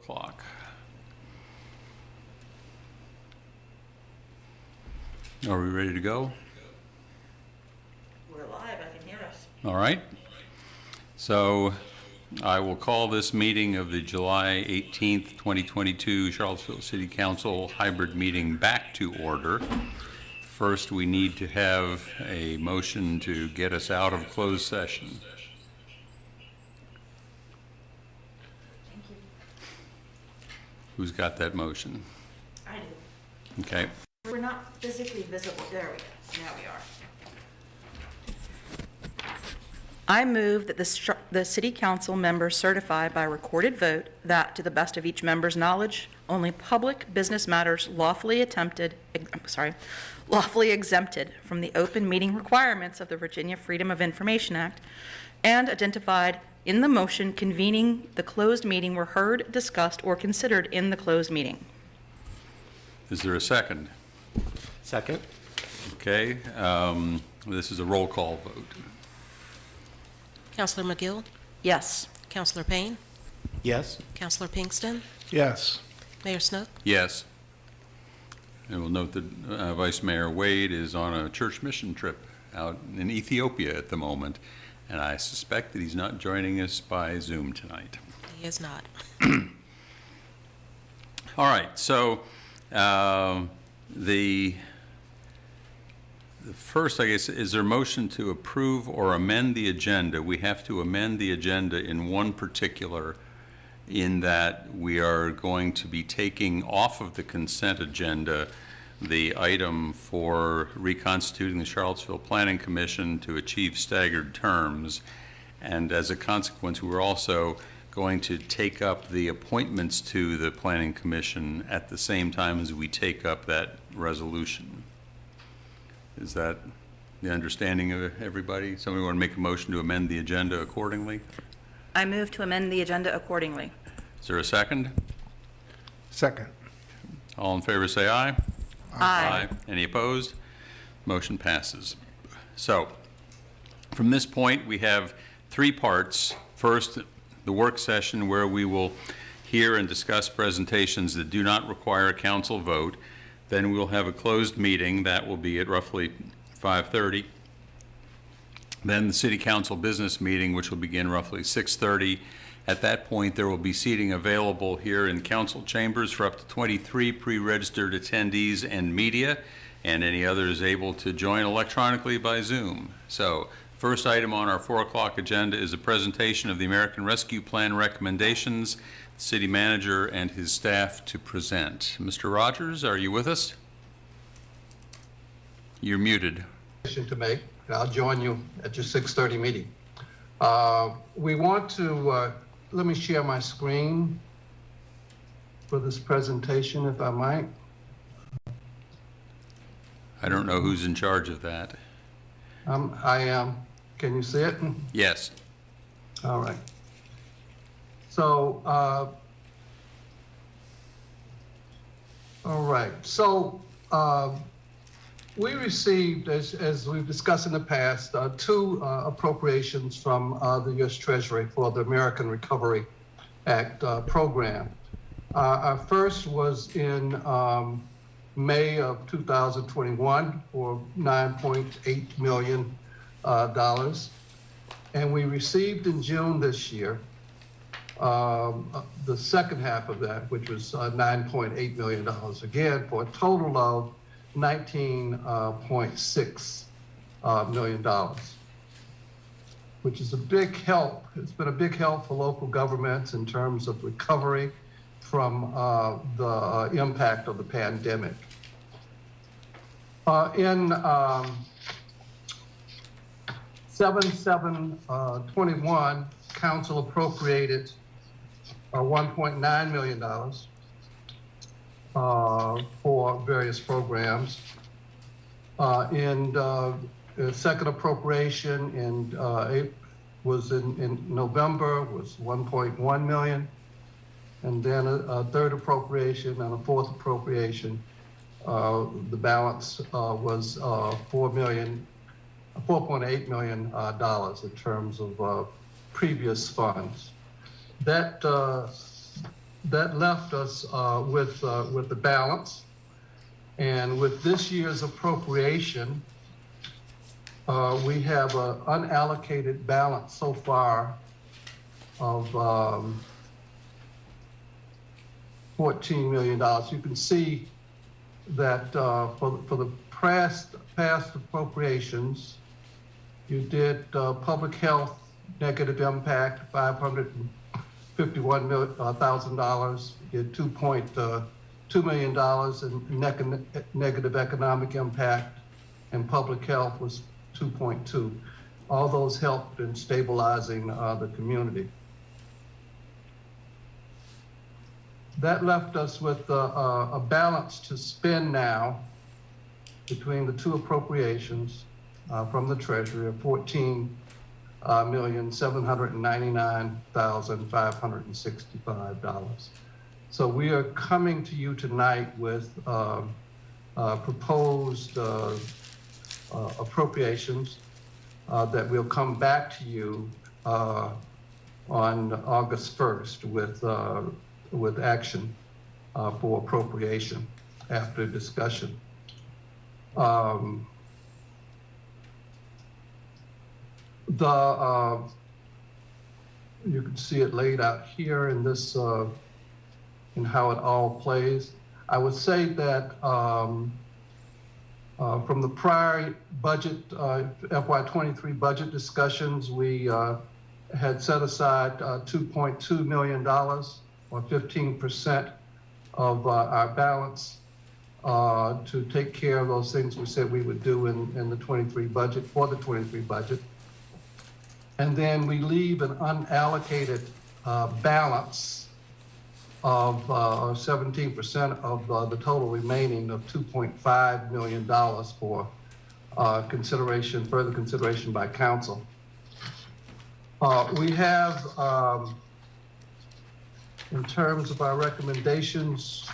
o'clock. Are we ready to go? We're live, I can hear us. All right. So I will call this meeting of the July 18th, 2022 Charlottesville City Council hybrid meeting back to order. First, we need to have a motion to get us out of closed session. Thank you. Who's got that motion? I do. Okay. We're not physically visible. There we go. Now we are. I move that the city council members certify by recorded vote that, to the best of each member's knowledge, only public business matters lawfully exempted from the open meeting requirements of the Virginia Freedom of Information Act and identified in the motion convening the closed meeting were heard, discussed, or considered in the closed meeting. Is there a second? Second. Okay. This is a roll call vote. Councilor McGill, Yes. Councilor Payne, Yes. Councilor Pinkston, Yes. Mayor Snook. Yes. And we'll note that Vice Mayor Wade is on a church mission trip out in Ethiopia at the moment, and I suspect that he's not joining us by Zoom tonight. He is not. All right, so the first, I guess, is there a motion to approve or amend the agenda? We have to amend the agenda in one particular, in that we are going to be taking off of the consent agenda the item for reconstituting the Charlottesville Planning Commission to achieve staggered terms. And as a consequence, we're also going to take up the appointments to the Planning Commission at the same time as we take up that resolution. Is that the understanding of everybody? Somebody want to make a motion to amend the agenda accordingly? I move to amend the agenda accordingly. Is there a second? Second. All in favor say aye. Aye. Any opposed? Motion passes. So, from this point, we have three parts. First, the work session where we will hear and discuss presentations that do not require a council vote. Then we'll have a closed meeting. That will be at roughly 5:30. Then the City Council business meeting, which will begin roughly 6:30. At that point, there will be seating available here in council chambers for up to 23 pre-registered attendees and media, and any others able to join electronically by Zoom. So, first item on our 4 o'clock agenda is a presentation of the American Rescue Plan recommendations. City manager and his staff to present. Mr. Rogers, are you with us? You're muted. To make. I'll join you at your 6:30 meeting. We want to, let me share my screen for this presentation, if I might. I don't know who's in charge of that. I am. Can you see it? Yes. All right. So, all right. So, we received, as we've discussed in the past, two appropriations from the U.S. Treasury for the American Recovery Act program. Our first was in May of 2021 for $9.8 million. And we received in June this year the second half of that, which was $9.8 million, again, for a total of $19.6 million, which is a big help. It's been a big help for local governments in terms of recovery from the impact of the pandemic. In 7/7/21, Council appropriated $1.9 million for various programs. And the second appropriation was in November, was $1.1 million. And then a third appropriation and a fourth appropriation, the balance was $4.8 million in terms of previous funds. That that left us with the balance. And with this year's appropriation, we have an unallocated balance so far of $14 million. You can see that for the past appropriations, you did public health negative impact, $551,000. You did $2.2 million in negative economic impact, and public health was 2.2. All those helped in stabilizing the community. That left us with a balance to spend now between the two appropriations from the Treasury of $14,799,565. So we are coming to you tonight with proposed appropriations that will come back to you on August 1st with action for appropriation after discussion. You can see it laid out here in this, in how it all plays. I would say that from the prior budget, FY23 budget discussions, we had set aside $2.2 million, or 15% of our balance, to take care of those things we said we would do in the 23 budget, for the 23 budget. And then we leave an unallocated balance of 17% of the total remaining of $2.5 million for further consideration by council. We have, in terms of our recommendations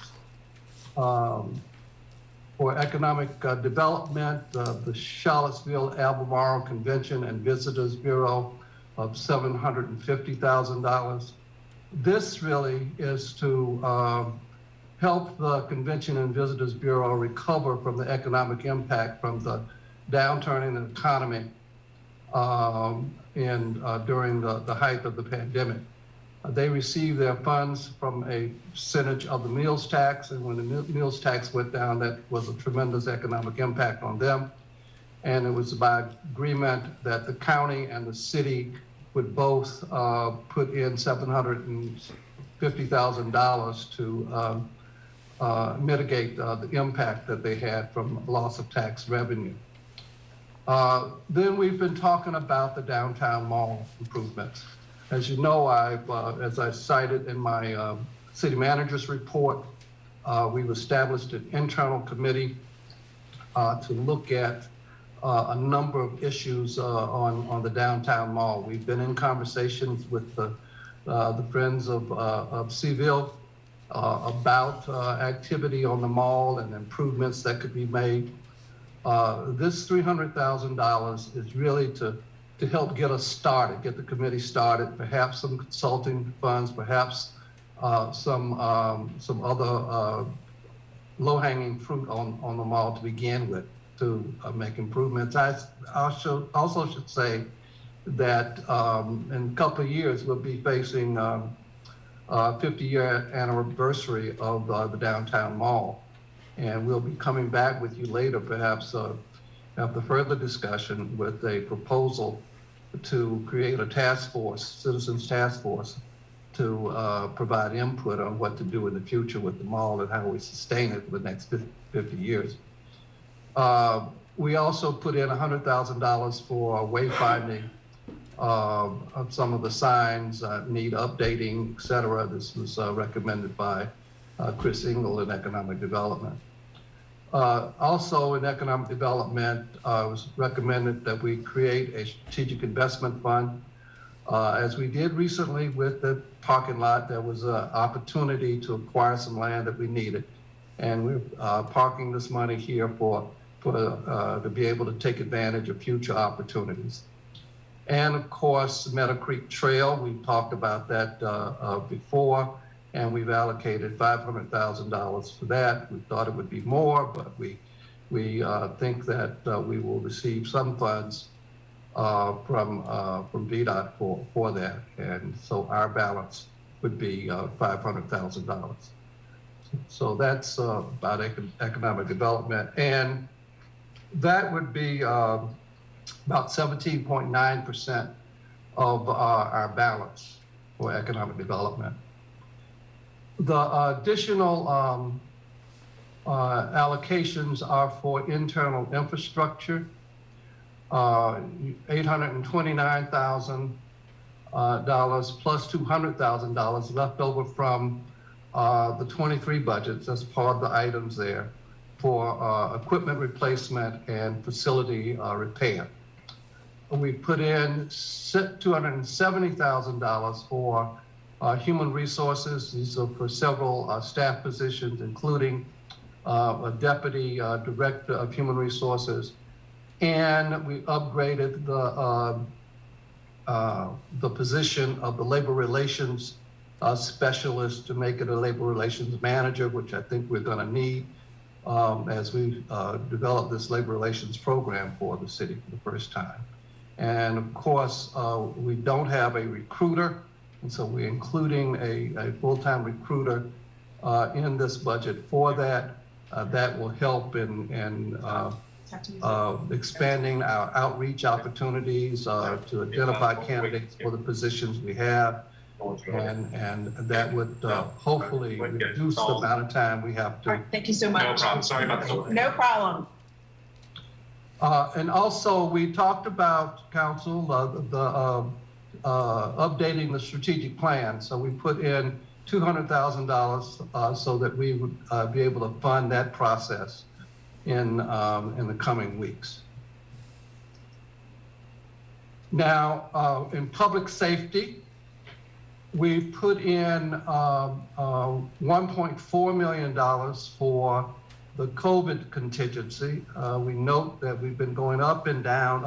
for economic development, the Charlottesville Albemarle Convention and Visitors Bureau of $750,000. This really is to help the Convention and Visitors Bureau recover from the economic impact from the downturn in the economy during the height of the pandemic. They received their funds from a percentage of the meals tax, and when the meals tax went down, that was a tremendous economic impact on them. And it was by agreement that the county and the city would both put in $750,000 to mitigate the impact that they had from loss of tax revenue. Then we've been talking about the downtown mall improvements. As you know, as I cited in my city manager's report, we've established an internal committee to look at a number of issues on the downtown mall. We've been in conversations with the Friends of Seville about activity on the mall and improvements that could be made. This $300,000 is really to help get us started, get the committee started, perhaps some consulting funds, perhaps some other low-hanging fruit on the mall to begin with to make improvements. I also should say that in a couple of years, we'll be facing 50-year anniversary of the downtown mall. And we'll be coming back with you later, perhaps after further discussion, with a proposal to create a task force, citizens task force, to provide input on what to do in the future with the mall and how we sustain it for the next 50 years. We also put in $100,000 for wayfinding of some of the signs need updating, et cetera. This was recommended by Chris Engel in Economic Development. Also in Economic Development, it was recommended that we create a strategic investment fund. As we did recently with the parking lot, there was an opportunity to acquire some land that we needed. And we're parking this money here to be able to take advantage of future opportunities. And of course, Meadow Creek Trail, we talked about that before. and we've allocated $500,000 for that. We thought it would be more, but we think that we will receive some funds from VDOT for that, and so our balance would be $500,000. So that's about economic development, and that would be about 17.9% of our balance for economic development. The additional allocations are for internal infrastructure, $829,000 plus $200,000 left over from the 23 budgets as part of the items there for equipment replacement and facility repair. We put in $270,000 for human resources. These are for several staff positions, including a deputy director of human resources. And we upgraded the position of the labor relations specialist to make it a labor relations manager, which I think we're going to need as we develop this labor relations program for the city for the first time. And of course, we don't have a recruiter, and so we're including a full-time recruiter in this budget for that. That will help in expanding our outreach opportunities to identify candidates for the positions we have. And that would hopefully reduce the amount of time we have to. All right, thank you so much. No problem. Sorry about the delay. No problem. And also, we talked about, Council, updating the strategic plan. So we put in $200,000 so that we would be able to fund that process in the coming weeks. Now, in public safety, we've put in $1.4 million for the COVID contingency. We note that we've been going up and down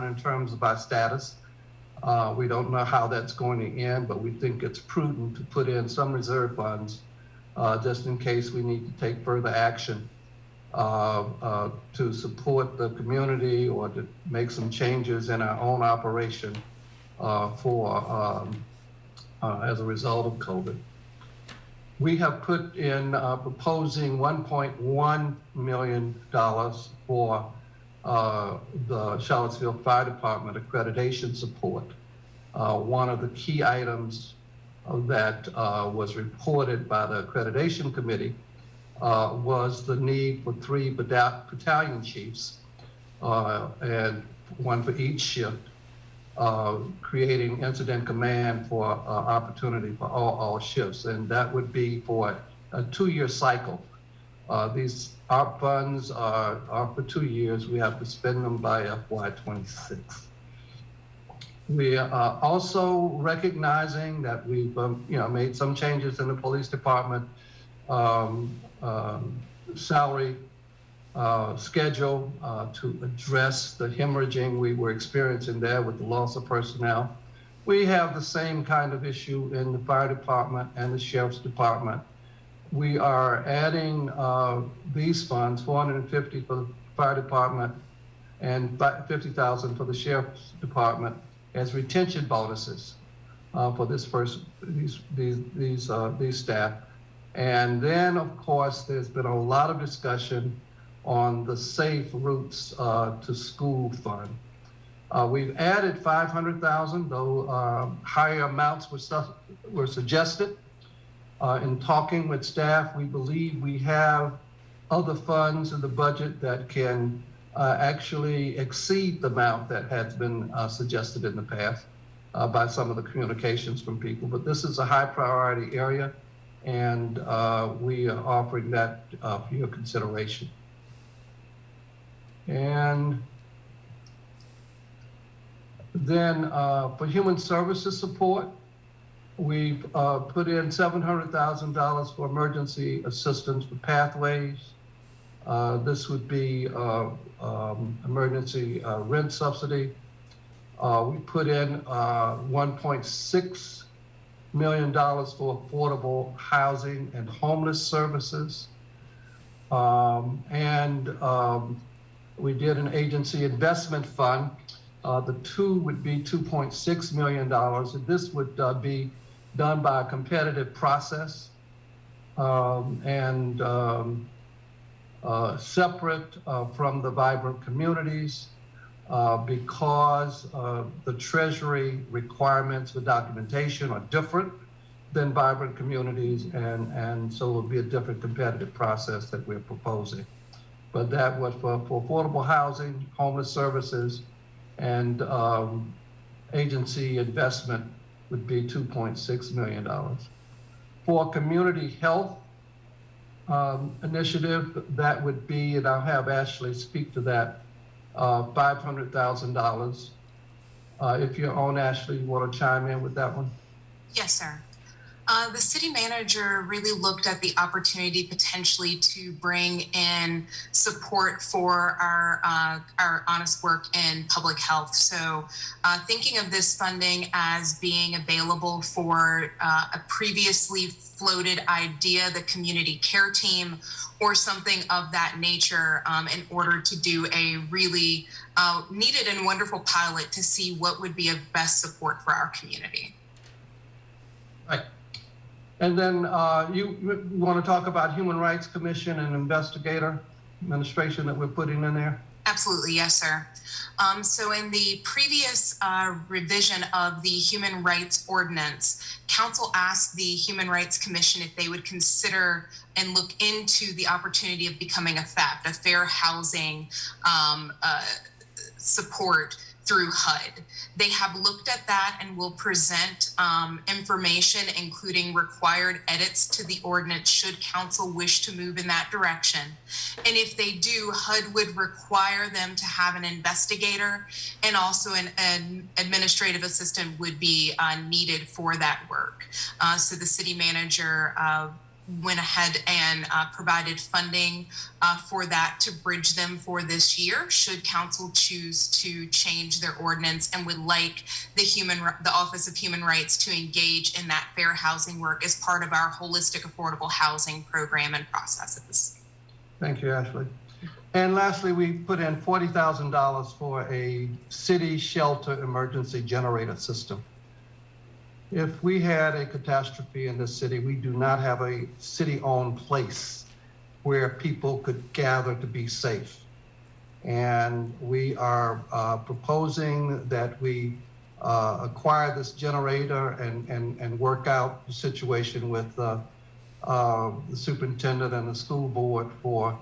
in terms of our status. We don't know how that's going to end, but we think it's prudent to put in some reserve funds just in case we need to take further action to support the community or to make some changes in our own operation as a result of COVID. We have put in proposing $1.1 million for the Charlottesville Fire Department accreditation support. One of the key items that was reported by the accreditation committee was the need for 3 battalion chiefs and one for each shift, creating incident command for opportunity for all shifts, and that would be for a 2-year cycle. These ARP funds are for 2 years. We have to spend them by FY26. We are also recognizing that we've made some changes in the police department salary schedule to address the hemorrhaging we were experiencing there with the loss of personnel. We have the same kind of issue in the fire department and the sheriff's department. We are adding these funds, $450 for the fire department and $50,000 for the sheriff's department as retention bonuses for these staff. And then, of course, there's been a lot of discussion on the Safe Routes to School fund. We've added $500,000, though higher amounts were suggested. In talking with staff, we believe we have other funds in the budget that can actually exceed the amount that has been suggested in the past by some of the communications from people. But this is a high priority area, and we are offering that for your consideration. And then for human services support, we've put in $700,000 for emergency assistance for pathways. This would be emergency rent subsidy. We put in $1.6 million for affordable housing and homeless services. We did an agency investment fund. The two would be $2.6 million. And this would be done by a competitive process separate from the Vibrant Communities because the Treasury requirements for documentation are different than Vibrant Communities, and so it will be a different competitive process that we're proposing. But that was for affordable housing, homeless services, and agency investment would be $2.6 million. For community health initiative, that would be, and I'll have Ashley speak to that, $500,000. If you're on, Ashley, you want to chime in with that one? Yes, sir. The city manager really looked at the opportunity potentially to bring in support for our honest work in public health. So thinking of this funding as being available for a previously floated idea, the community care team, or something of that nature in order to do a really needed and wonderful pilot to see what would be of best support for our community. Right. And then you want to talk about Human Rights Commission and investigator administration that we're putting in there? Absolutely, yes, sir. So in the previous revision of the Human Rights Ordinance, Council asked the Human Rights Commission if they would consider and look into the opportunity of becoming a FAP, a fair housing support through HUD. They have looked at that and will present information, including required edits to the ordinance should council wish to move in that direction. And if they do, HUD would require them to have an investigator, and also an administrative assistant would be needed for that work. So the city manager went ahead and provided funding for that to bridge them for this year, should council choose to change their ordinance and would like the Office of Human Rights to engage in that fair housing work as part of our holistic affordable housing program and processes. Thank you, Ashley. And lastly, we put in $40,000 for a city shelter emergency generator system. If we had a catastrophe in this city, we do not have a city-owned place where people could gather to be safe. And we are proposing that we acquire this generator and work out the situation with the superintendent and the school board for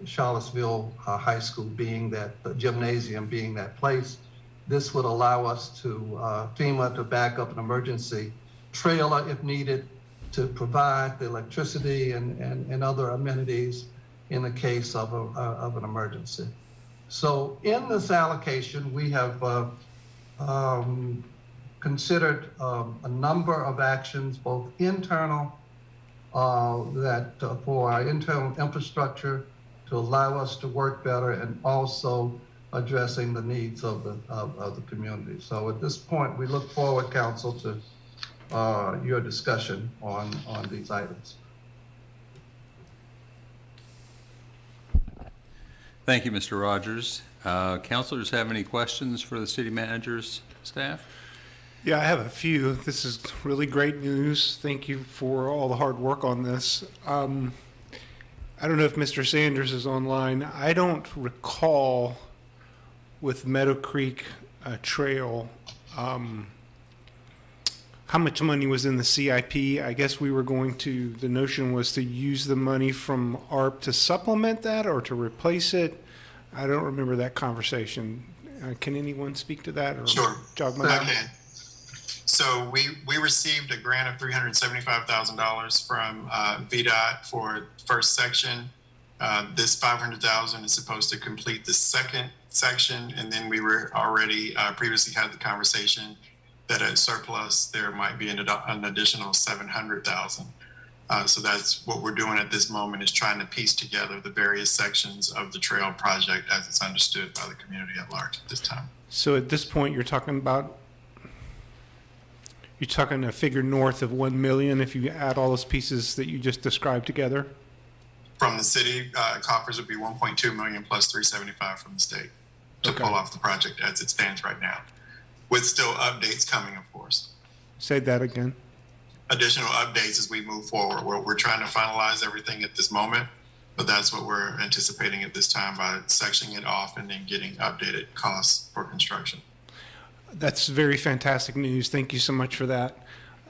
Charlottesville High School being that, the gymnasium being that place. This would allow us to FEMA to back up an emergency trailer if needed to provide the electricity and other amenities in the case of an emergency. So in this allocation, we have considered a number of actions, both internal, for our internal infrastructure to allow us to work better, and also addressing the needs of the community. So at this point, we look forward, Council, to your discussion on these items. Thank you, Mr. Rogers. Councilors have any questions for the city manager's staff? Yeah, I have a few. This is really great news. Thank you for all the hard work on this. I don't know if Mr. Sanders is online. I don't recall with Meadow Creek Trail how much money was in the CIP. I guess we were the notion was to use the money from ARP to supplement that or to replace it. I don't remember that conversation. Can anyone speak to that? Or Sure, jog my I memory? can. So we received a grant of $375,000 from VDOT for first section. This $500,000 is supposed to complete the second section, and then we were already previously had the conversation that at surplus there might be an additional $700,000. So that's what we're doing at this moment, is trying to piece together the various sections of the trail project as it's understood by the community at large at this time. So at this point, you're talking about you're talking a figure north of 1 million if you add all those pieces that you just described together? From the city, coffers would be 1.2 million plus 375 from the state to Okay. pull off the project as it stands right now, with still updates coming, of course. Say that again. Additional updates as we move forward. We're trying to finalize everything at this moment, but that's what we're anticipating at this time by sectioning it off and then getting updated costs for construction. That's very fantastic news. Thank you so much for that.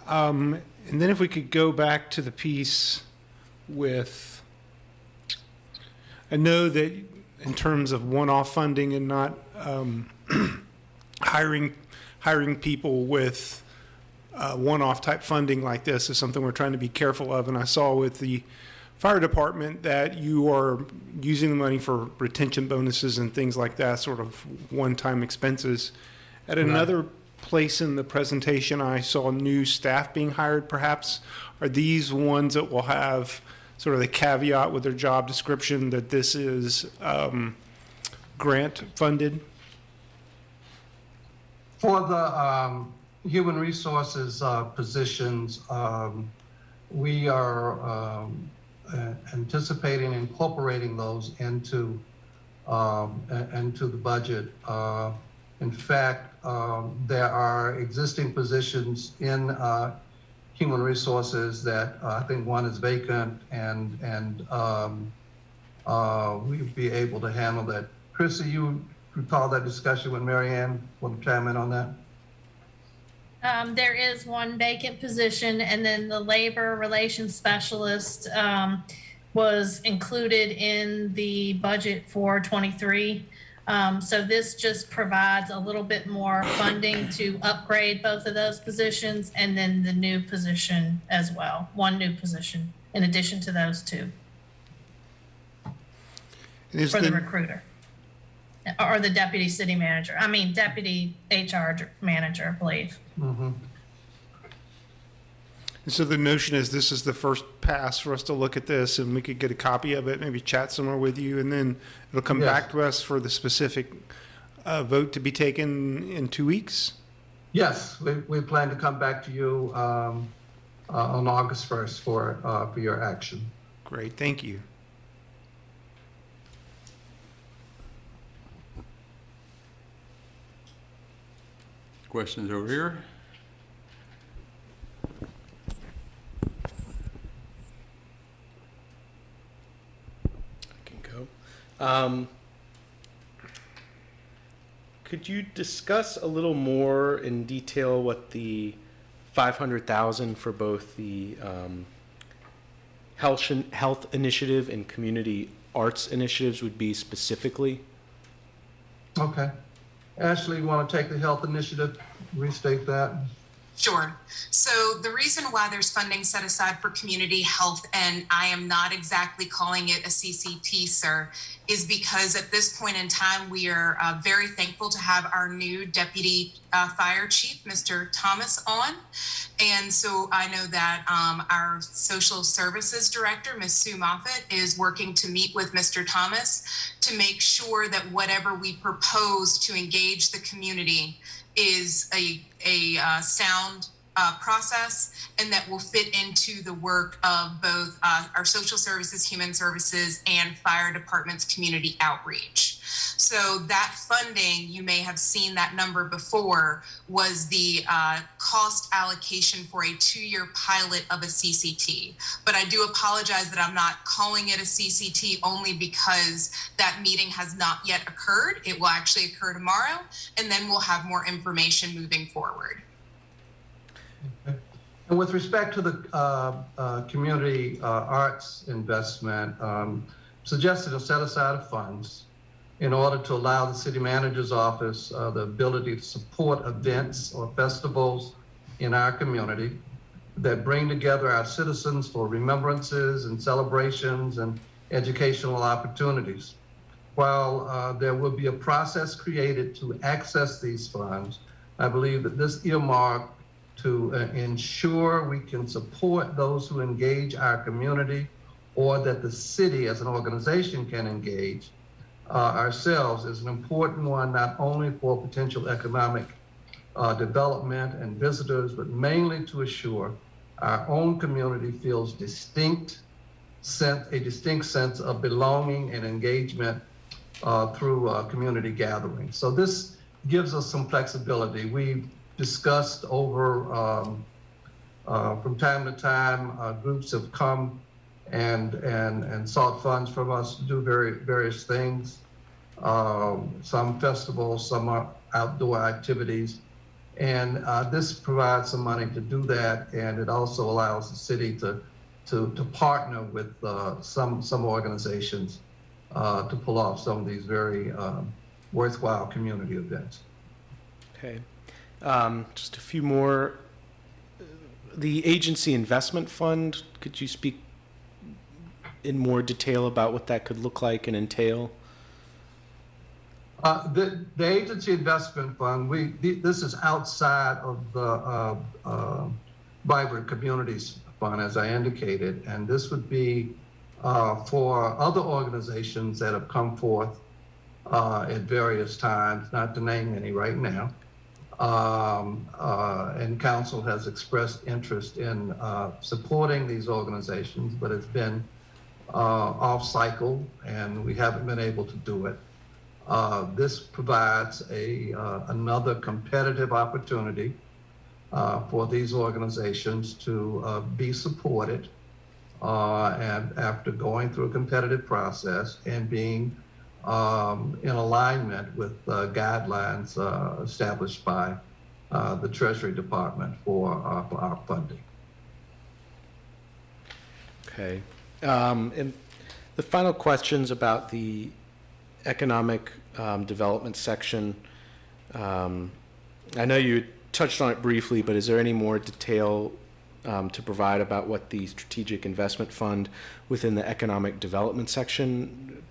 And then if we could go back to the piece with, I know that in terms of one-off funding and not hiring people with one-off type funding like this is something we're trying to be careful of. And I saw with the fire department that you are using the money for retention bonuses and things like that, sort of one-time expenses. At another place in the presentation, I saw new staff being hired, perhaps. Are these ones that will have sort of the caveat with their job description that this is grant funded? For the human resources positions, we are anticipating incorporating those into the budget. In fact, there are existing positions in human resources that I think one is vacant, and we'd be able to handle that. Chrissy, you recall that discussion with Mary Ann? Want to chime in on that? There is one vacant position, and then the labor relations specialist was included in the budget for 23. So this just provides a little bit more funding to upgrade both of those positions, and then the new position as well, one new position in addition to those two Is for the recruiter or the deputy city manager. I mean, deputy HR manager, I believe. Mm-hmm. And so the notion is this is the first pass for us to look at this, and we could get a copy of it, maybe chat somewhere with you, and then it'll come Yes. back to us for the specific vote to be taken in 2 weeks? Yes, we plan to come back to you on August 1st for your action. Great, thank you. Questions over here? Can go. Could you discuss a little more in detail what the 500,000 for both the health initiative and community arts initiatives would be specifically? Okay. Ashley, you want to take the health initiative, restate that? Sure. So the reason why there's funding set aside for community health, and I am not exactly calling it a CCT, sir, is because at this point in time, we are very thankful to have our new deputy fire chief, Mr. Thomas, on. And so I know that our social services director, Ms. Sue Moffett, is working to meet with Mr. Thomas to make sure that whatever we propose to engage the community is a sound process, and that will fit into the work of both our social services, human services, and fire department's community outreach. So that funding, you may have seen that number before, was the cost allocation for a 2-year pilot of a CCT. But I do apologize that I'm not calling it a CCT only because that meeting has not yet occurred. It will actually occur tomorrow, and then we'll have more information moving forward. And with respect to the community arts investment, suggested a set aside of funds in order to allow the city manager's office the ability to support events or festivals in our community that bring together our citizens for remembrances and celebrations and educational opportunities. While there will be a process created to access these funds, I believe that this earmark to ensure we can support those who engage our community, or that the city as an organization can engage ourselves, is an important one, not only for potential economic development and visitors, but mainly to assure our own community feels a distinct sense of belonging and engagement through community gatherings. So this gives us some flexibility. We've discussed over from time to time, groups have come and sought funds from us to do various things. Some festivals, some outdoor activities. And this provides some money to do that, and it also allows the city to partner with some organizations to pull off some of these very worthwhile community events. Okay. Just a few more. The agency investment fund, could you speak in more detail about what that could look like and entail? The agency investment fund, this is outside of the Vibrant Communities Fund, as I indicated, and this would be for other organizations that have come forth at various times, not to name any right now. And council has expressed interest in supporting these organizations, but it's been off cycle and we haven't been able to do it. This provides another competitive opportunity for these organizations to be supported and after going through a competitive process and being in alignment with guidelines established by the Treasury Department for our funding. Okay. And the final questions about the economic development section. I know you touched on it briefly, but is there any more detail to provide about what the strategic investment fund within the economic development section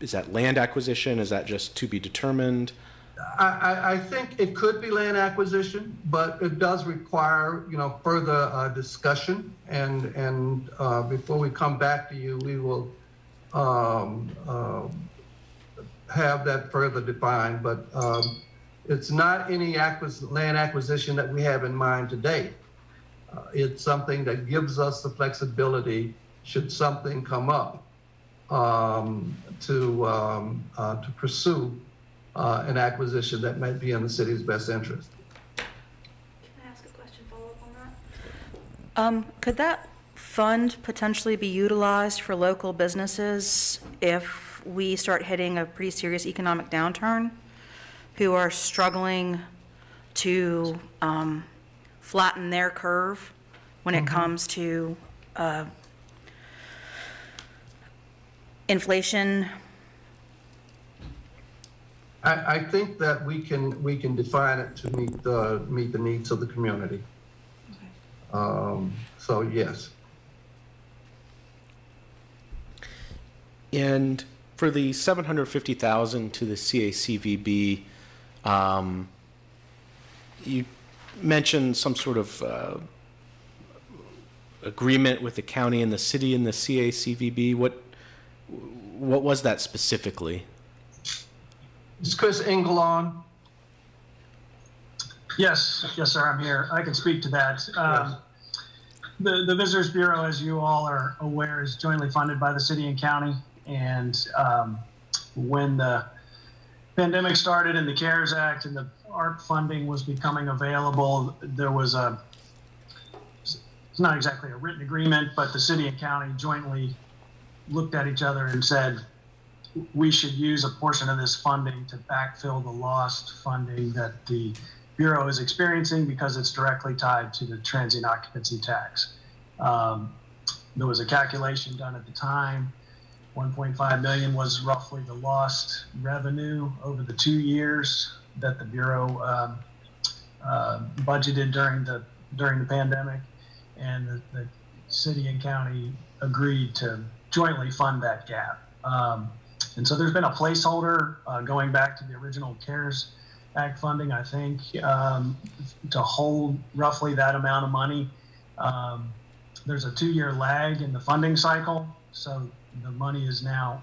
is that land acquisition? Is that just to be determined? I think it could be land acquisition, but it does require, further discussion. And before we come back to you, we will have that further defined. But it's not any land acquisition that we have in mind today. It's something that gives us the flexibility, should something come up, to pursue an acquisition that might be in the city's best interest. Can I ask a question follow-up on that? Could that fund potentially be utilized for local businesses if we start hitting a pretty serious economic downturn, who are struggling to flatten their curve when it comes to inflation? I think that we can define it to meet the needs of the community. Okay. So yes. And for the $750,000 to the CACVB, you mentioned some sort of agreement with the county and the city and the CACVB. What was that specifically? Is Chris Engel on? Yes, sir, I'm here. I can speak to that. Yes. The Visitors Bureau, as you all are aware, is jointly funded by the city and county. And when the pandemic started and the CARES Act and the ARP funding was becoming available, there was it's not exactly a written agreement, but the city and county jointly looked at each other and said, we should use a portion of this funding to backfill the lost funding that the Bureau is experiencing because it's directly tied to the transient occupancy tax. There was a calculation done at the time. 1.5 million was roughly the lost revenue over the 2 years that the Bureau budgeted during the pandemic, and the city and county agreed to jointly fund that gap. And so there's been a placeholder going back to the original CARES Act funding, I think, to hold roughly that amount of money. There's a 2-year lag in the funding cycle, so the money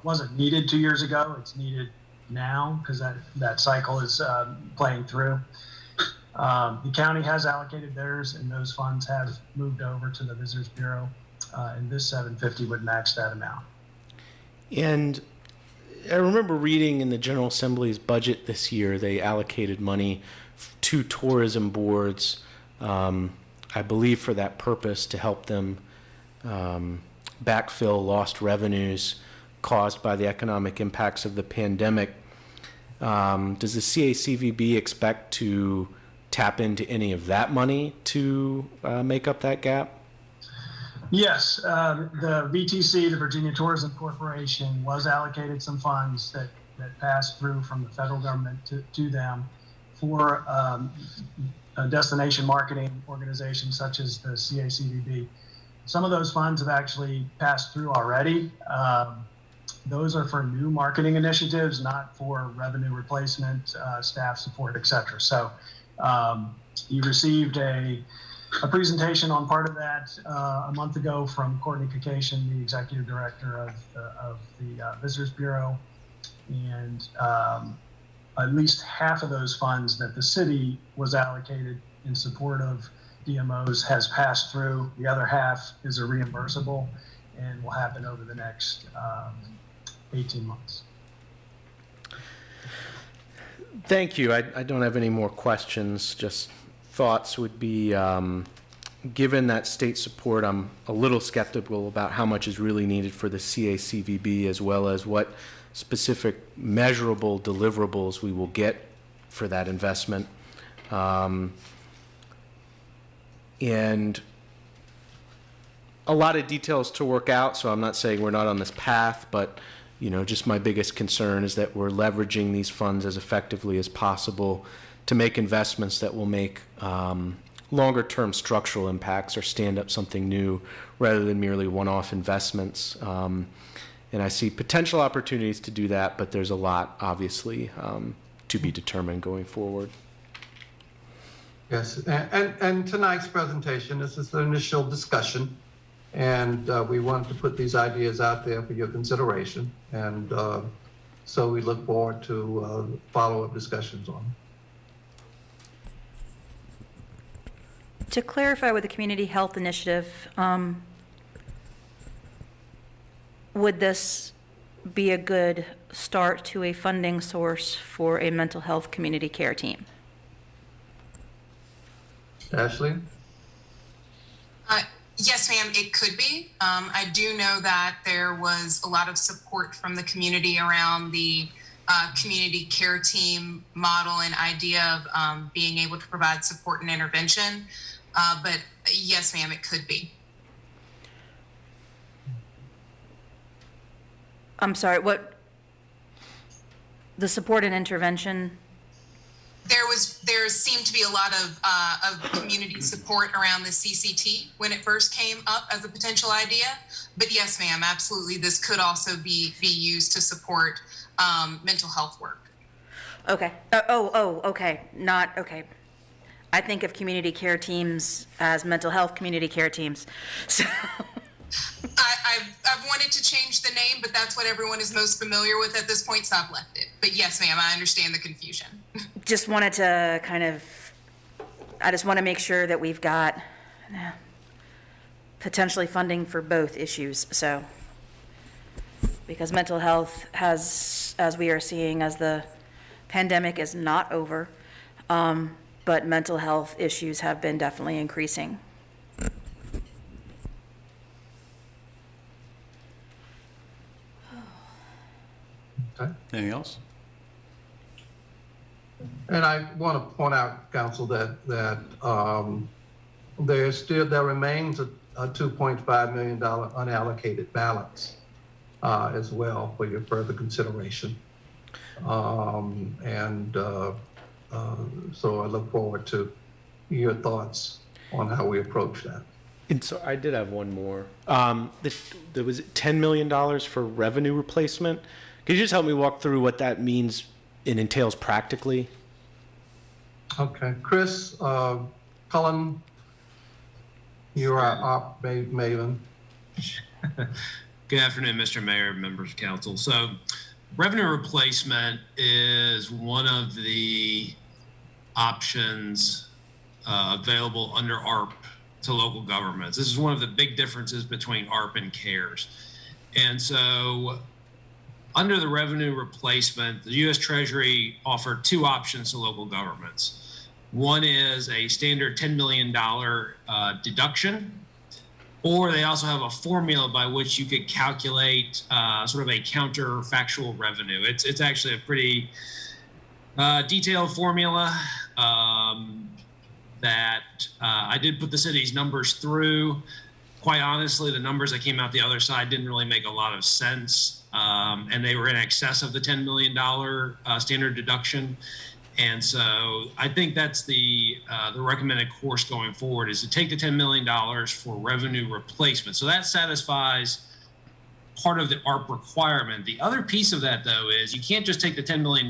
wasn't needed 2 years ago, it's needed now because that cycle is playing through. The county has allocated theirs, and those funds have moved over to the Visitors Bureau, and this 750 would match that amount. And I remember reading in the General Assembly's budget this year, they allocated money to tourism boards, I believe for that purpose, to help them backfill lost revenues caused by the economic impacts of the pandemic. Does the CACVB expect to tap into any of that money to make up that gap? Yes, the VTC, the Virginia Tourism Corporation, was allocated some funds that passed through from the federal government to them for a destination marketing organization such as the CACVB. Some of those funds have actually passed through already. Those are for new marketing initiatives, not for revenue replacement, staff support, et cetera. So you received a presentation on part of that a month ago from Courtney Kakacian, the executive director of the Visitors Bureau. And at least half of those funds that the city was allocated in support of DMOs has passed through. The other half is a reimbursable and will happen over the next 18 months. Thank you. I don't have any more questions. Just thoughts would be, given that state support, I'm a little skeptical about how much is really needed for the CACVB, as well as what specific measurable deliverables we will get for that investment. And a lot of details to work out, so I'm not saying we're not on this path, but just my biggest concern is that we're leveraging these funds as effectively as possible to make investments that will make longer-term structural impacts or stand up something new rather than merely one-off investments. And I see potential opportunities to do that, but there's a lot, obviously, to be determined going forward. Yes, and tonight's presentation, this is the initial discussion, and we wanted to put these ideas out there for your consideration, and so we look forward to follow-up discussions on them. To clarify with the Community Health Initiative, would this be a good start to a funding source for a mental health community care team? Ashley? Yes, ma'am, it could be. I do know that there was a lot of support from the community around the community care team model and idea of being able to provide support and intervention. But yes, ma'am, it could be. I'm sorry, what? The support and intervention? There seemed to be a lot of community support around the CCT when it first came up as a potential idea. But yes, ma'am, absolutely. This could also be used to support mental health work. Okay. Okay. Not, okay. I think of community care teams as mental health community care teams. So. I've wanted to change the name, but that's what everyone is most familiar with at this point, so I've left it. But yes, ma'am, I understand the confusion. Just wanted to I just want to make sure that we've got potentially funding for both issues, so. Because mental health has, as we are seeing, as the pandemic is not over, but mental health issues have been definitely increasing. Okay. Anything else? And I want to point out, Council, that there remains a $2.5 million unallocated balance as well for your further consideration. So I look forward to your thoughts on how we approach that. And so I did have one more. There was $10 million for revenue replacement. Could you just help me walk through what that means and entails practically? Okay, Chris, Cullen, you're our op maven. Good afternoon, Mr. Mayor, members of council. So revenue replacement is one of the options available under ARP to local governments. This is one of the big differences between ARP and CARES. And so under the revenue replacement, the U.S. Treasury offered two options to local governments. One is a standard $10 million deduction, or they also have a formula by which you could calculate sort of a counterfactual revenue. It's actually a pretty detailed formula that I did put the city's numbers through. Quite honestly, the numbers that came out the other side didn't really make a lot of sense, and they were in excess of the $10 million standard deduction. And so I think that's the recommended course going forward, is to take the $10 million for revenue replacement. So that satisfies part of the ARP requirement. The other piece of that, though, is you can't just take the $10 million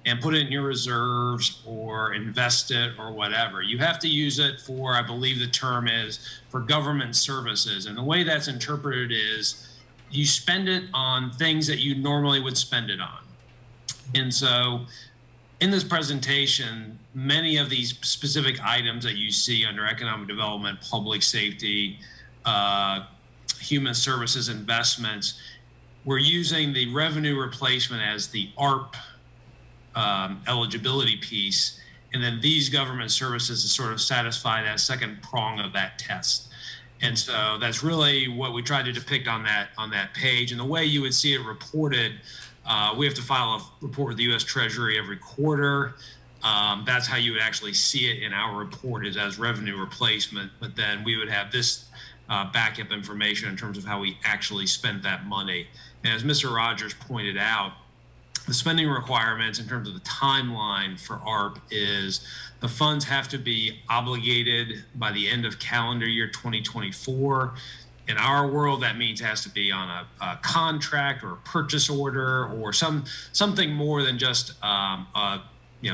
and put it in your reserves or invest it or whatever. You have to use it for, I believe the term is, for government services. And the way that's interpreted is you spend it on things that you normally would spend it on. And so in this presentation, many of these specific items that you see under economic development, public safety, human services investments, we're using the revenue replacement as the ARP eligibility piece, and then these government services to sort of satisfy that second prong of that test. And so that's really what we tried to depict on that page. And the way you would see it reported, we have to file a report with the U.S. Treasury every quarter. That's how you would actually see it in our report, is as revenue replacement. But then we would have this backup information in terms of how we actually spent that money. And as Mr. Rogers pointed out, the spending requirements in terms of the timeline for ARP is the funds have to be obligated by the end of calendar year 2024. In our world, that means it has to be on a contract or a purchase order or something more than just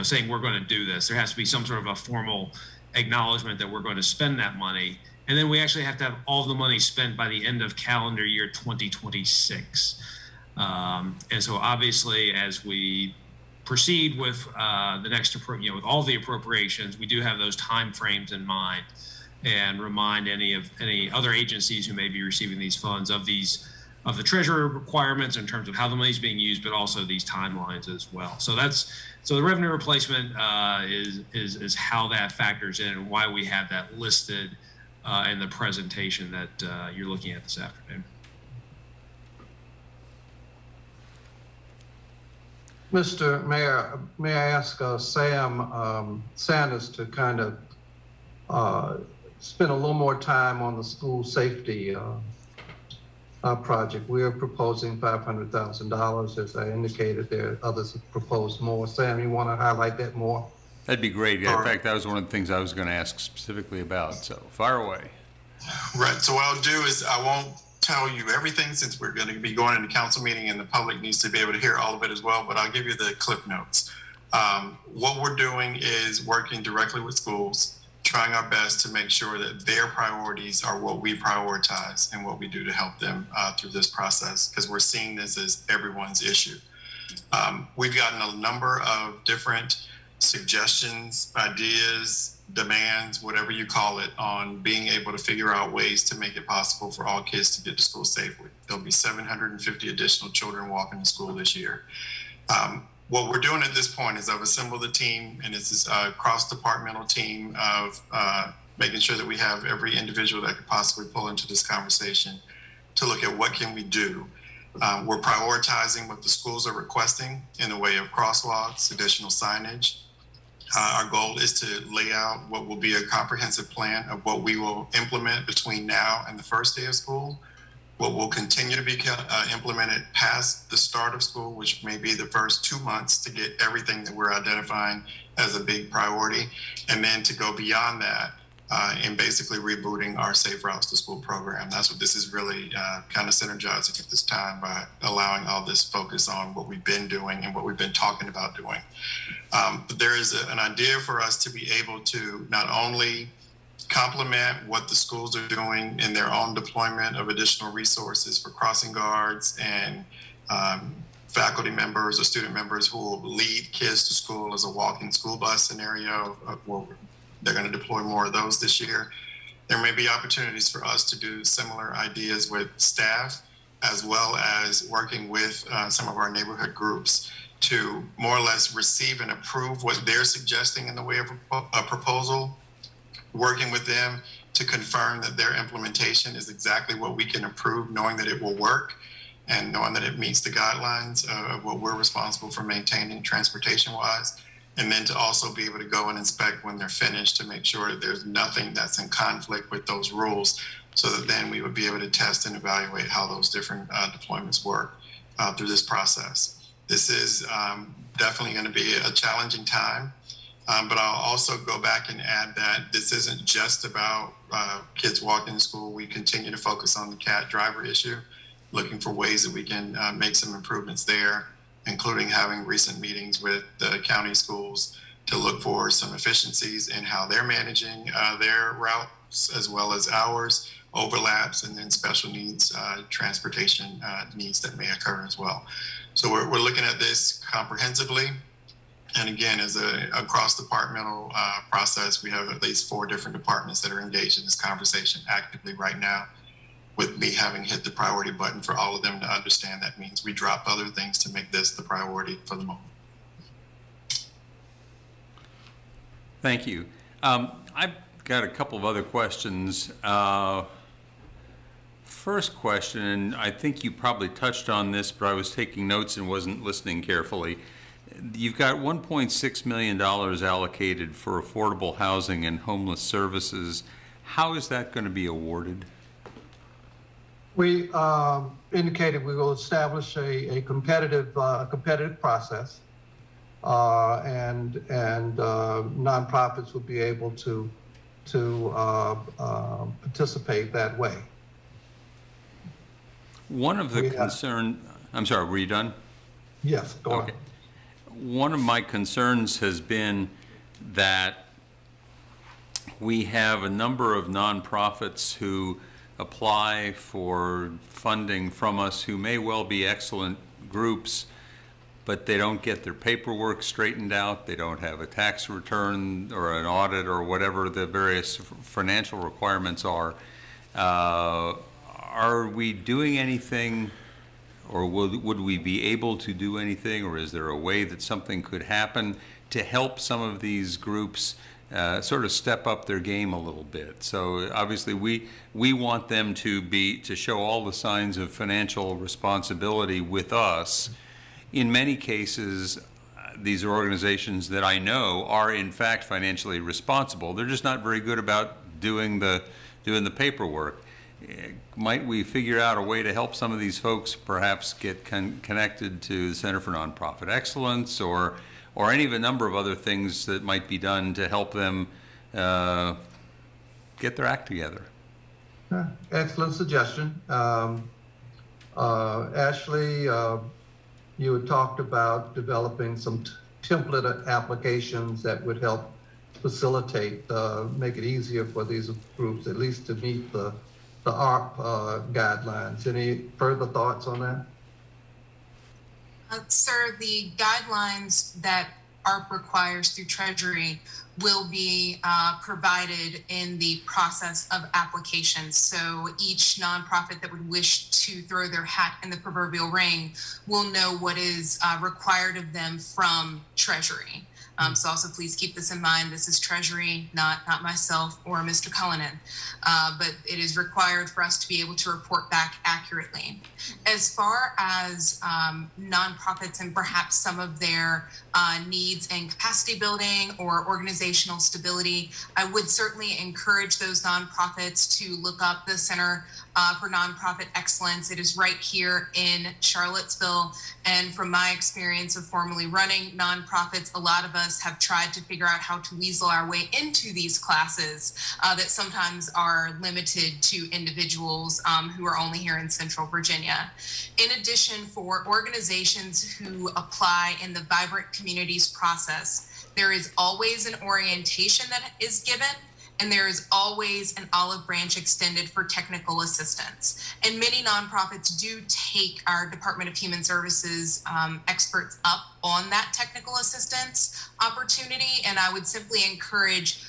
saying we're going to do this. There has to be some sort of a formal acknowledgement that we're going to spend that money. And then we actually have to have all the money spent by the end of calendar year 2026. And so obviously, as we proceed with the next, with all the appropriations, we do have those time frames in mind, and remind any other agencies who may be receiving these funds of the Treasury requirements in terms of how the money is being used, but also these timelines as well. So the revenue replacement is how that factors in, and why we have that listed in the presentation that you're looking at this afternoon. Mr. Mayor, may I ask Sam Sanders to kind of spend a little more time on the school safety project? We are proposing $500,000. As I indicated, there are others who proposed more. Sam, you want to highlight that more? That'd be great. In fact, that was one of the things I was going to ask specifically about, so fire away. Right, so what I'll do is I won't tell you everything, since we're going to be going into council meeting and the public needs to be able to hear all of it as well, but I'll give you the clip notes. What we're doing is working directly with schools, trying our best to make sure that their priorities are what we prioritize and what we do to help them through this process, because we're seeing this as everyone's issue. We've gotten a number of different suggestions, ideas, demands, whatever you call it, on being able to figure out ways to make it possible for all kids to get to school safely. There'll be 750 additional children walking to school this year. What we're doing at this point is I've assembled a team, and it's this cross-departmental team of making sure that we have every individual that could possibly pull into this conversation to look at what can we do. We're prioritizing what the schools are requesting in the way of crosswalks, additional signage. Our goal is to lay out what will be a comprehensive plan of what we will implement between now and the first day of school, what will continue to be implemented past the start of school, which may be the first 2 months to get everything that we're identifying as a big priority, and then to go beyond that in basically rebooting our Safe Routes to School program. That's what this is really kind of synergizing at this time, by allowing all this focus on what we've been doing and what we've been talking about doing. But there is an idea for us to be able to not only complement what the schools are doing in their own deployment of additional resources for crossing guards and faculty members or student members who will lead kids to school as a walking school bus scenario, they're going to deploy more of those this year. There may be opportunities for us to do similar ideas with staff, as well as working with some of our neighborhood groups to more or less receive and approve what they're suggesting in the way of a proposal, working with them to confirm that their implementation is exactly what we can approve, knowing that it will work and knowing that it meets the guidelines of what we're responsible for maintaining transportation-wise. And then to also be able to go and inspect when they're finished to make sure that there's nothing that's in conflict with those rules, so that then we would be able to test and evaluate how those different deployments work through this process. This is definitely going to be a challenging time, but I'll also go back and add that this isn't just about kids walking to school. We continue to focus on the CAT driver issue, looking for ways that we can make some improvements there, including having recent meetings with the county schools to look for some efficiencies in how they're managing their routes, as well as ours, overlaps, and then special needs transportation needs that may occur as well. So we're looking at this comprehensively. And again, as a cross-departmental process, we have at least 4 different departments that are engaged in this conversation actively right now, with me having hit the priority button for all of them to understand that means we drop other things to make this the priority for the moment. Thank you. I've got a couple of other questions. First question, and I think you probably touched on this, but I was taking notes and wasn't listening carefully. You've got $1.6 million allocated for affordable housing and homeless services. How is that going to be awarded? We indicated we will establish a competitive process, and nonprofits will be able to participate that way. One of the concern, I'm sorry, were you done? Yes, go on. Okay. One of my concerns has been that we have a number of nonprofits who apply for funding from us who may well be excellent groups, but they don't get their paperwork straightened out. They don't have a tax return or an audit or whatever the various financial requirements are. Are we doing anything, or would we be able to do anything, or is there a way that something could happen to help some of these groups sort of step up their game a little bit? So obviously we want them to show all the signs of financial responsibility with us. In many cases, these are organizations that I know are in fact financially responsible. They're just not very good about doing the paperwork. Might we figure out a way to help some of these folks perhaps get connected to the Center for Nonprofit Excellence, or any of a number of other things that might be done to help them get their act together? Excellent suggestion. Ashley, you had talked about developing some template applications that would help facilitate, make it easier for these groups at least to meet the ARP guidelines. Any further thoughts on that? Sir, the guidelines that ARP requires through Treasury will be provided in the process of application. So each nonprofit that would wish to throw their hat in the proverbial ring will know what is required of them from Treasury. So also please keep this in mind. This is Treasury, not myself or Mr. Cullinan, but it is required for us to be able to report back accurately. As far as nonprofits and perhaps some of their needs in capacity building or organizational stability, I would certainly encourage those nonprofits to look up the Center for Nonprofit Excellence. It is right here in Charlottesville. And from my experience of formerly running nonprofits, a lot of us have tried to figure out how to weasel our way into these classes that sometimes are limited to individuals who are only here in Central Virginia. In addition, for organizations who apply in the Vibrant Communities process, there is always an orientation that is given, and there is always an olive branch extended for technical assistance. And many nonprofits do take our Department of Human Services experts up on that technical assistance opportunity. And I would simply encourage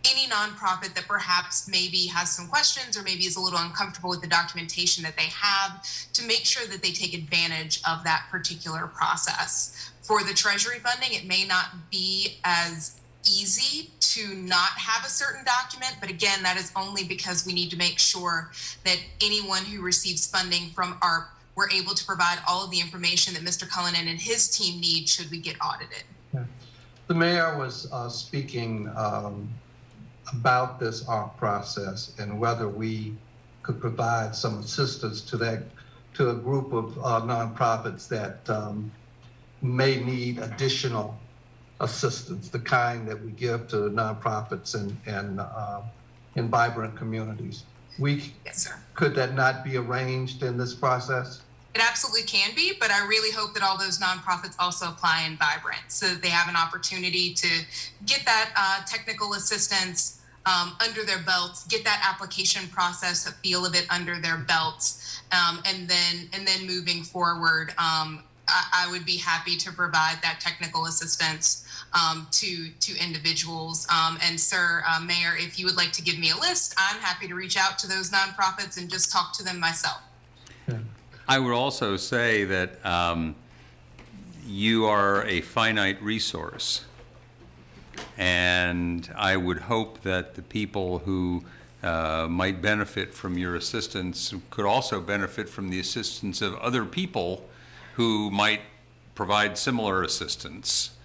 any nonprofit that perhaps maybe has some questions or maybe is a little uncomfortable with the documentation that they have, to make sure that they take advantage of that particular process. For the Treasury funding, it may not be as easy to not have a certain document, but again, that is only because we need to make sure that anyone who receives funding from ARP, we're able to provide all of the information that Mr. Cullinan and his team need should we get audited. The mayor was speaking about this ARP process and whether we could provide some assistance to a group of nonprofits that may need additional assistance, the kind that we give to nonprofits and in vibrant communities. Yes, sir. Could that not be arranged in this process? It absolutely can be, but I really hope that all those nonprofits also apply in Vibrant so that they have an opportunity to get that technical assistance under their belts, get that application process, a feel of it under their belts, and then moving forward, I would be happy to provide that technical assistance to individuals. And sir, Mayor, if you would like to give me a list, I'm happy to reach out to those nonprofits and just talk to them myself. I would also say that you are a finite resource, and I would hope that the people who might benefit from your assistance could also benefit from the assistance of other people who might provide similar assistance.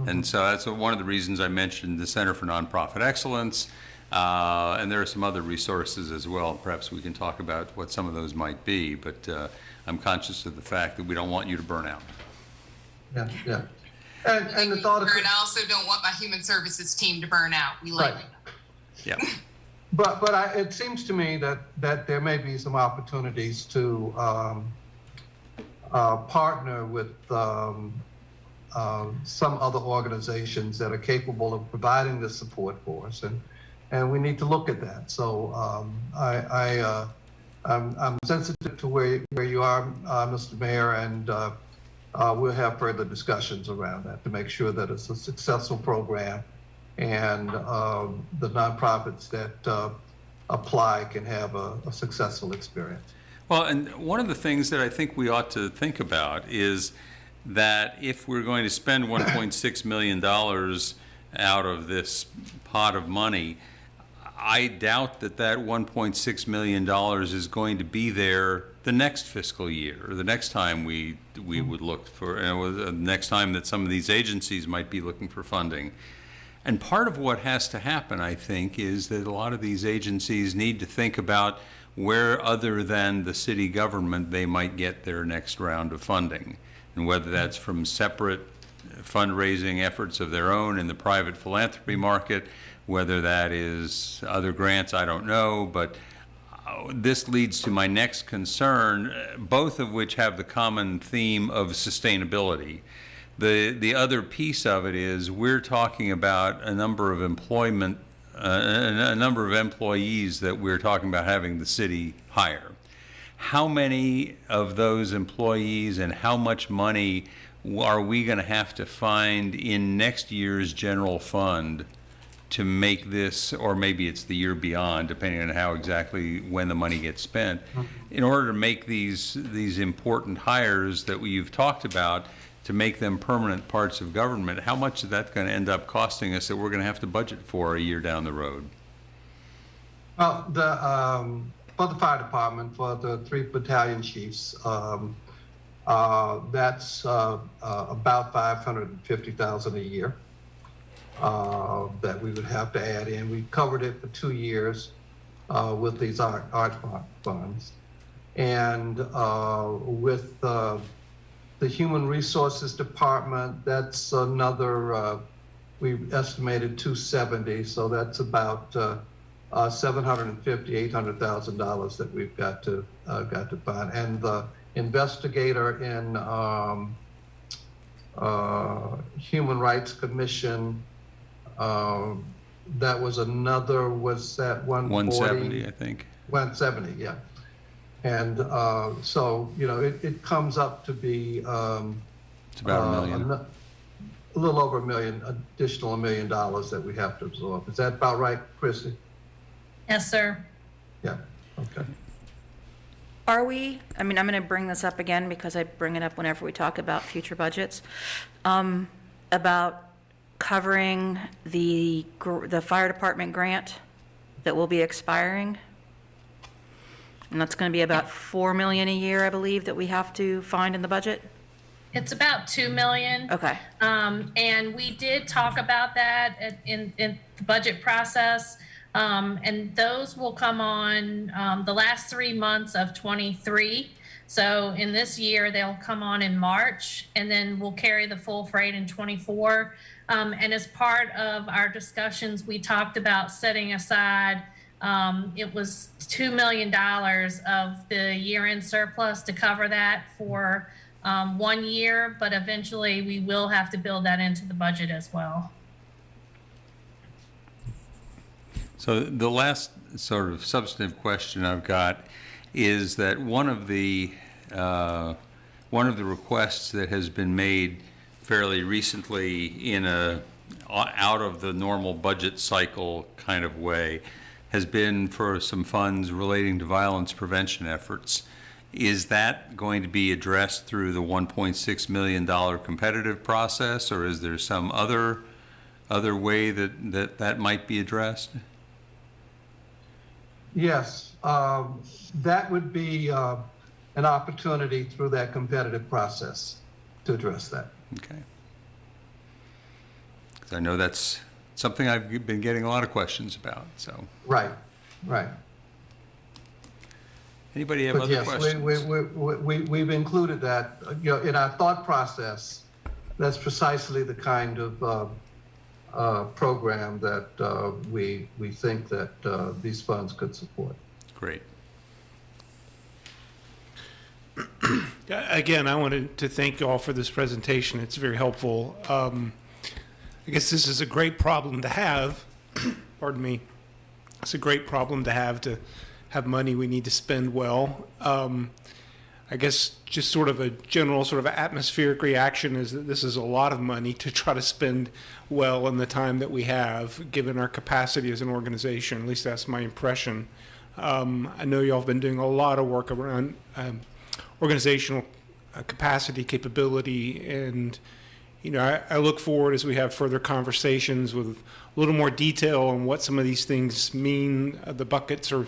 And so that's one of the reasons I mentioned the Center for Nonprofit Excellence, and there are some other resources as well. Perhaps we can talk about what some of those might be, but I'm conscious of the fact that we don't want you to burn out. Yeah, yeah. And the thought of, And I also don't want my human services team to burn out. We like right. Yeah. But it seems to me that there may be some opportunities to partner with some other organizations that are capable of providing this support for us, and we need to look at that. So I'm sensitive to where you are, Mr. Mayor, and we'll have further discussions around that to make sure that it's a successful program and the nonprofits that apply can have a successful experience. Well, and one of the things that I think we ought to think about is that if we're going to spend $1.6 million out of this pot of money, I doubt that $1.6 million is going to be there the next fiscal year, or the next time we would look for, the next time that some of these agencies might be looking for funding. And part of what has to happen, I think, is that a lot of these agencies need to think about where other than the city government they might get their next round of funding, and whether that's from separate fundraising efforts of their own in the private philanthropy market, whether that is other grants, I don't know, but this leads to my next concern, both of which have the common theme of sustainability. The other piece of it is we're talking about a number of a number of employees that we're talking about having the city hire. How many of those employees and how much money are we going to have to find in next year's general fund to make this, or maybe it's the year beyond, depending on how exactly when the money gets spent, in order to make these important hires that you've talked about, to make them permanent parts of government? How much is that going to end up costing us that we're going to have to budget for a year down the road? Well, for the fire department, for the 3 battalion chiefs, that's about $550,000 a year that we would have to add in. We covered it for 2 years with these art funds, and with the Human Resources Department, that's another, we've estimated $270, so that's about $750,000, $800,000 that we've got to find. And the investigator in Human Rights Commission, that was another, was that 170, I think. 170, yeah. And so, you know, it comes up to be It's about $1 million. a little over additional $1 million that we have to absorb. Is that about right, Chrissy? Yes, sir. Yeah, okay. Are we, I mean, I'm going to bring this up again because I bring it up whenever we talk about future budgets, about covering the fire department grant that will be expiring. And that's going to be about $4 million a year, I believe, that we have to find in the budget. It's about 2 million. Okay. And we did talk about that in the budget process. And those will come on the last 3 months of 23. So in this year, they'll come on in March, and then we'll carry the full freight in 24. And as part of our discussions, we talked about setting aside, it was $2 million of the year-end surplus to cover that for 1 year, but eventually we will have to build that into the budget as well. So the last sort of substantive question I've got is that one of the requests that has been made fairly recently in a out of the normal budget cycle kind of way has been for some funds relating to violence prevention efforts. Is that going to be addressed through the $1.6 million competitive process, or is there some other way that might be addressed? Yes, that would be an opportunity through that competitive process to address that. Okay. Because I know that's something I've been getting a lot of questions about, so. Right, right. Anybody have But other yes, questions? we've included that, in our thought process. That's precisely the kind of program that we think that these funds could support. Great. Again, I wanted to thank you all for this presentation. It's very helpful. I guess this is a great problem to have. Pardon me. It's a great problem to have money we need to spend well. I guess just sort of a general sort of atmospheric reaction is that this is a lot of money to try to spend well in the time that we have, given our capacity as an organization. At least that's my impression. I know y'all have been doing a lot of work around organizational capacity, capability, and I look forward as we have further conversations with a little more detail on what some of these things mean. The buckets are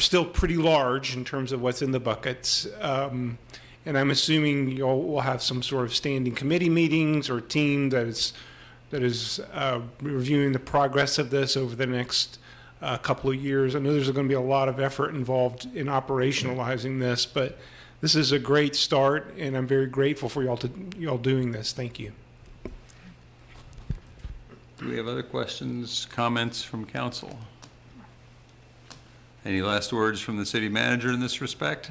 still pretty large in terms of what's in the buckets. And I'm assuming y'all will have some sort of standing committee meetings or team that is reviewing the progress of this over the next couple of years. I know there's going to be a lot of effort involved in operationalizing this, but this is a great start, and I'm very grateful for y'all doing this. Thank you. Do we have other questions, comments from council? Any last words from the city manager in this respect?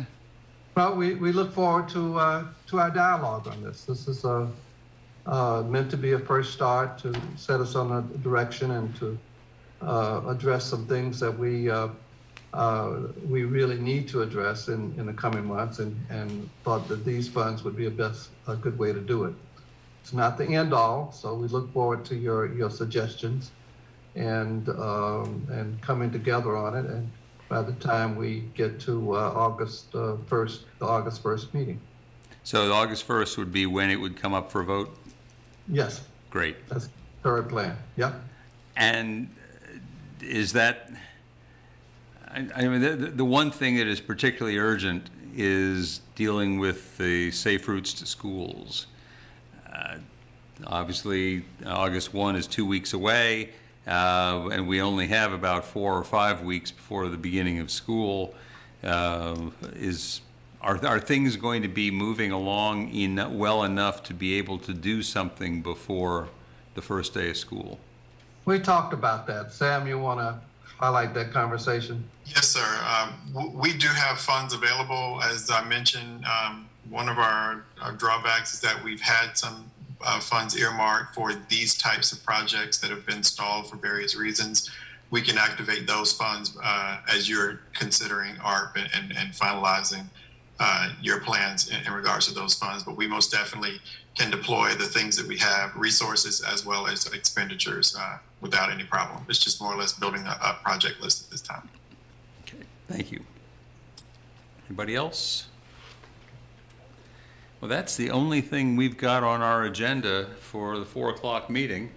Well, we look forward to our dialogue on this. This is meant to be a first start to set us on a direction and to address some things that we really need to address in the coming months, and thought that these funds would be a good way to do it. It's not the end all, so we look forward to your suggestions and coming together on it. And by the time we get to August 1st meeting. So August 1st would be when it would come up for a vote? Yes. Great. That's the current plan. Yep. And is that, I mean, the one thing that is particularly urgent is dealing with the safe routes to schools. Obviously, August 1 is 2 weeks away, and we only have about 4 or 5 weeks before the beginning of school. Are things going to be moving along well enough to be able to do something before the first day of school? We talked about that. Sam, you want to highlight that conversation? Yes, sir. We do have funds available. As I mentioned, one of our drawbacks is that we've had some funds earmarked for these types of projects that have been stalled for various reasons. We can activate those funds as you're considering ARP and finalizing your plans in regards to those funds, but we most definitely can deploy the things that we have, resources as well as expenditures, without any problem. It's just more or less building a project list at this time. Okay, thank you. Anybody else? Well, that's the only thing we've got on our agenda for the 4 o'clock meeting.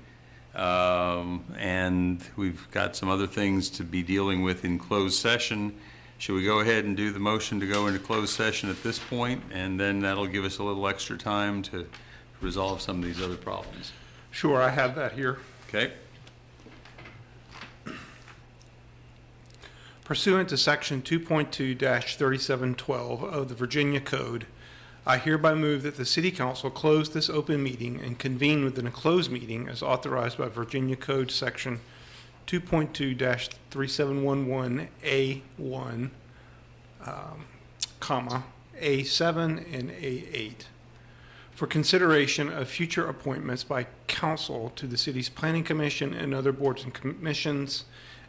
And we've got some other things to be dealing with in closed session. Should we go ahead and do the motion to go into closed session at this point, and then that'll give us a little extra time to resolve some of these other problems? Sure, I have that here. Okay? Pursuant to Section 2.2-3712 of the Virginia Code, I hereby move that the City Council close this open meeting and convene within a closed meeting as authorized by Virginia Code Section 2.2-3711A1, comma, A7 and A8, for consideration of future appointments by council to the city's planning commission and other boards and commissions,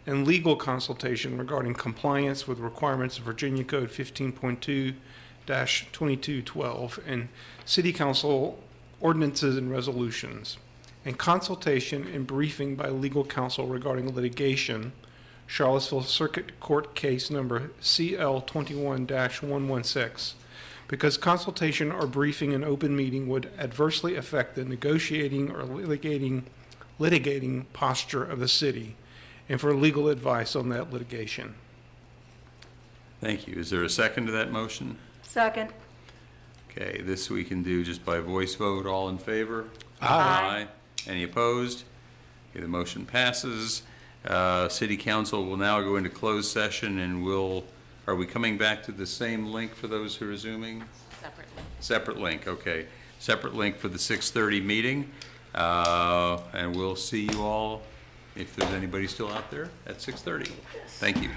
and legal consultation regarding compliance with requirements of Virginia Code 15.2-2212 and City Council ordinances and resolutions, and consultation and briefing by legal counsel regarding litigation, Charlottesville Circuit Court Case Number CL 21-116, because consultation or briefing in open meeting would adversely affect the negotiating or litigating posture of the city, and for legal advice on that litigation. Thank you. Is there a second to that motion? Second. Okay, this we can do just by voice vote. All in favor? Aye. Any opposed? Okay, the motion passes. City Council will now go into closed session, and are we coming back to the same link for those who are Zooming? Separately. Separate link, okay. Separate link for the 6:30 meeting. And we'll see you all, if there's anybody still out there, at 6:30. Thank you.